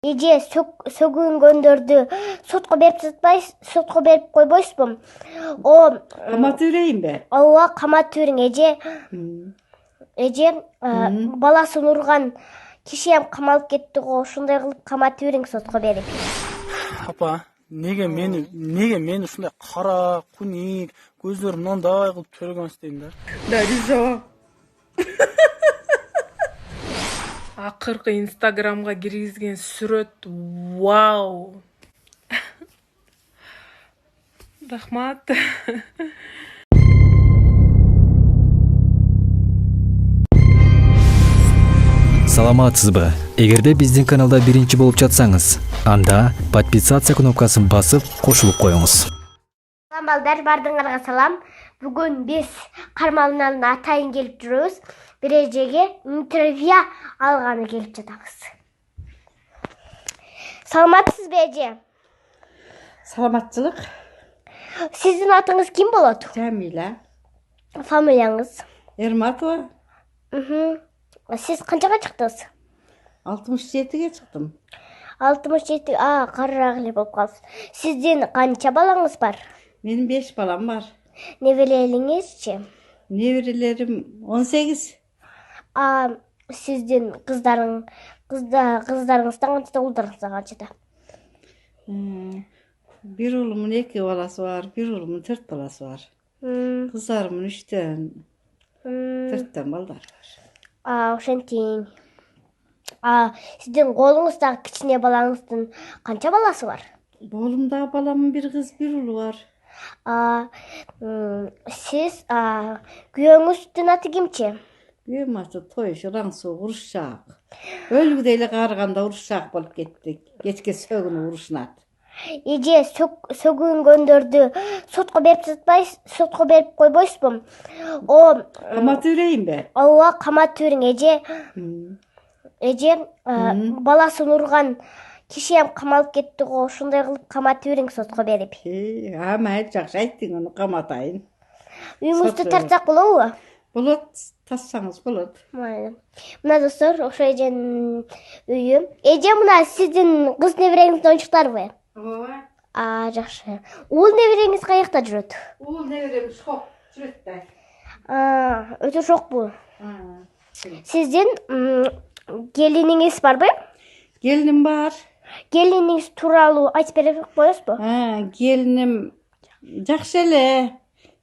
Эже сөгүнгөндөрдү сотко берип койбойсузбу? Каматып жүрейин бе? Ооба, каматып бериң. Эже баласын урган киши ham камалып кетти го. Ушундай кылып каматып бериң сотко берип. Апа, неге мени ушундай кара, куник, көздөрү мындай кылып төрөгөнсүз дейм да. Дарижа. Акыркы Инстаграмга киргизген сүрөт. Вау. Рахмат. Саламатсызбы? Эгерде биздин каналда биринчи болуп жатсаңыз, анда подписаться кнопкасын басып кошулуп коюңуз. Салам балдар, бардыңарга салам. Бүгүн биз Кармалдын атайын келип жүрөбүз. Бир эжеге интервью алганы келип жатабыз. Саламатсызбы эже? Саламатчылык. Сиздин атыңыз ким болот? Жамиля. Фамилияңыз? Эрматова. Сиз канчага чыктыңыз? 67-ге чыктым. 67. Карыраак эле болуп калдыңыз. Сиздин канча балаңыз бар? Менин 5 балам бар. Неберелериңизчи? Неберелерим 18. Сиздин кыздарыңыздан канчада, улдарыңыздан канчада? Bir ulumun 2 balası var, bir ulumun 4 balası var. Kızlarımın 3'ten, 4'ten balдар var. Ошентиң. Сиздин колуңуздагы кичине балаңыздын канча баласы бар? Bolumda balamın bir kız, bir ulu var. Сиз күйөөңүздүн аты кимчи? Büyüm atı toy, şıransı, uruşak. Ölgüdeyle karganda uruşak bolup kettik. Geçke sögünü uruşnat. Эже сөгүнгөндөрдү сотко берип койбойсузбу? Kamatı yüreğin be? Ооба, каматып бериң. Эже баласын урган киши ham камалып кетти го. Ушундай кылып каматып бериң сотко берип. Ama hiç жақсы айттың onu kamatayın. Үйүңүздү тартсак болобу? Болот, тассаңыз болот. Мына достор, ошо эженин үйү. Эже, мына сиздин кыз небереңиздин оюнчуктарбы? Ооба. Жакшы. Уул небереңиз каякта жүрөт? Уул неберем шок жүрөт да. Өтө шокпу? Сиздин келиниңиз барбы? Gelinim var. Келиниңиз тууралуу айтып бере коесузбу? Gelinim жақсы эле.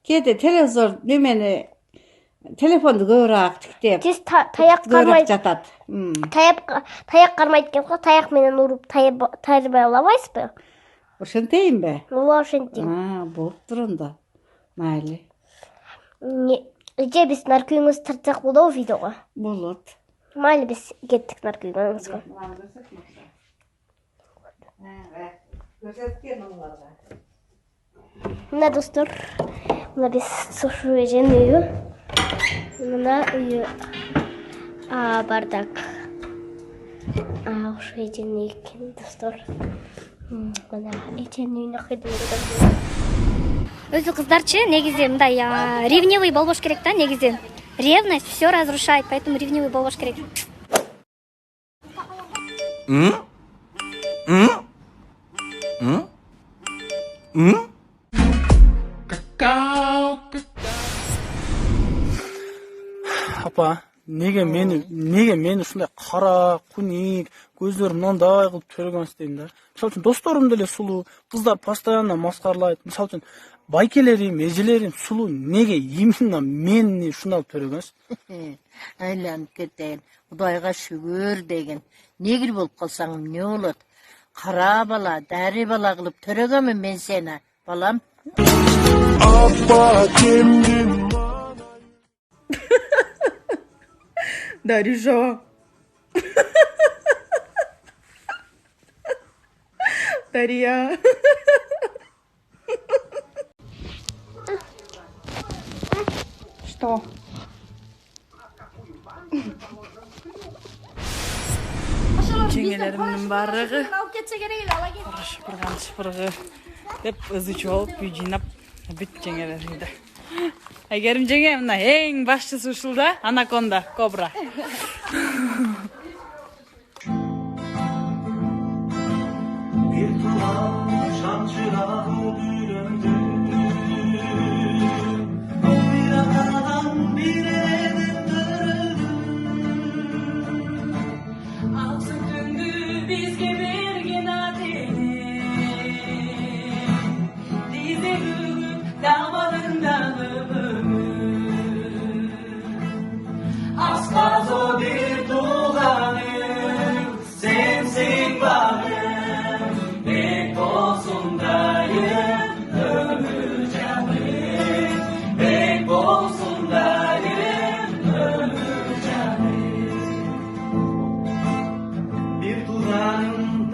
Кээде телевизор немени телефонду көбүрөөк тиктеп. Сиз таяк кармайт. жатат. Таяк кармайт экенсиз, таяк менен уруп тайрбай албайсызбы? Ошентейин бе? Ооба, ошентиң. Болуптур анда. Майли. Эже, биз наркүйүңүздү тартсак болобу видеого? Болот. Майли, биз кеттик наркүйүңүзгө. Мына достор, мына биз ушу эженин үйү. Мына үйү бардак. Ушу эженин үйү экен, достор. Мына эженин үйүнө кыйдым. Өзү кыздарчы негизи мындай ревнивый болбош керек да, негизи. Ревность все разрушает, поэтому ревнивый болбош керек. Апа, неге мени ушундай кара, куник, көздөрү мындай кылып төрөгөнсүз дейм да. Мисалы үчүн досторум деле сулуу, кыздар постоянно маскарлайт. Мисалы үчүн байкелерим, эжелерим сулуу, неге именно мени ушундай кылып төрөгөнсүз? Айланып кетейин. Кудайга шүгүр деген. Негил болуп калсаң эмне болот? Кара бала, дари бала кылып төрөгөмүн мен сени, балам. Апа келдим. Дарижа. Дарья. Что? Жеңелеримдин баардыгы шыпырган деп ызы чогулуп үй жыйнап бүт жеңелеримди. Айгерим жеңе, мына эң башчысы ушул да, анаконда, кобра. Bir tuğan şam çırağı büründü. Bir anadan bir evden dönüldü. Altın döndü bizge bir genadeni. Dizi bugün damadından ömür. Asmaz o bir tuğanı, sensin bağım. Bek olsun dayım, ömür canım. Bek olsun dayım, ömür canım. Bir tuğanın